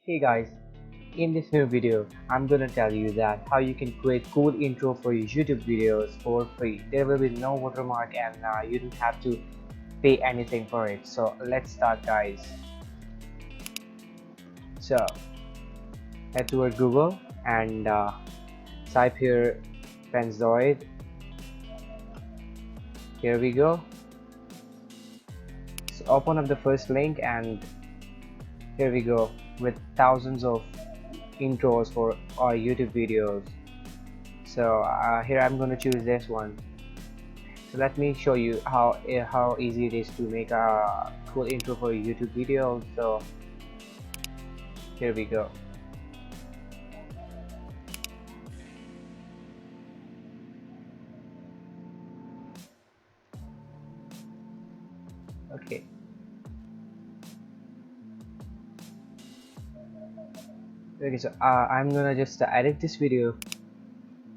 Hey guys, in this new video, I'm gonna tell you that how you can create cool intro for your YouTube videos for free. There will be no watermark and you don't have to pay anything for it. So let's start guys. So head toward Google and type here Panzoid. Here we go. So open up the first link and here we go with thousands of intros for our YouTube videos. So here I'm going to choose this one. So let me show you how easy it is to make a cool intro for a YouTube video. So here we go. Okay. Okay, so I'm gonna just edit this video.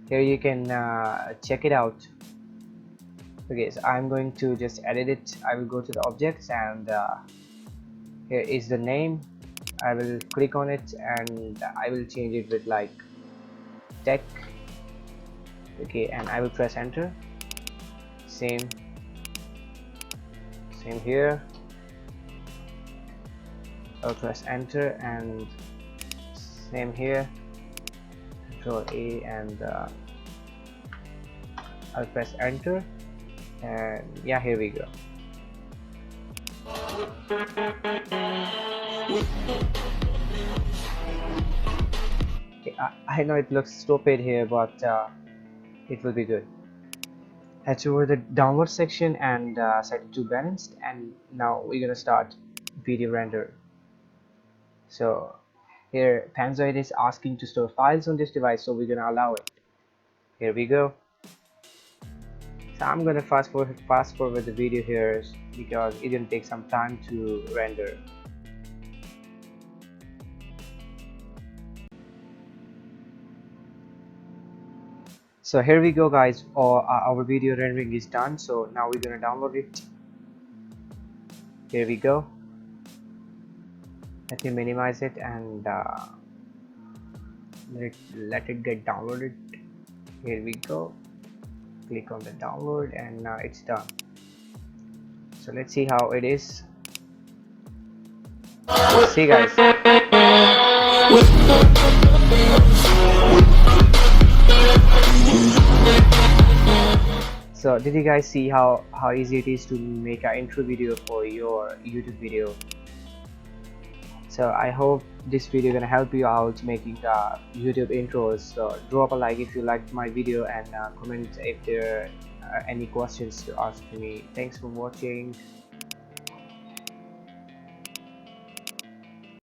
Here you can check it out. Okay, so I'm going to just edit it. I will go to the objects and here is the name. I will click on it and I will change it with like tech. Okay, and I will press enter. Same here. I'll press enter and same here. Control A and I'll press enter and yeah, here we go. Okay, I know it looks stupid here, but it will be good. Head over the download section and set it to balanced, and now we're gonna start video render. So here Panzoid is asking to store files on this device, so we're gonna allow it. Here we go. So I'm gonna fast forward the video here because it will take some time to render. So here we go guys, our video rendering is done. So now we're gonna download it. Here we go. Let me minimize it and let it get downloaded. Here we go. Click on the download and it's done. So let's see how it is. See guys. So did you guys see how easy it is to make an intro video for your YouTube video? So I hope this video gonna help you out making YouTube intros. So drop a like if you liked my video and comment if there are any questions to ask me. Thanks for watching.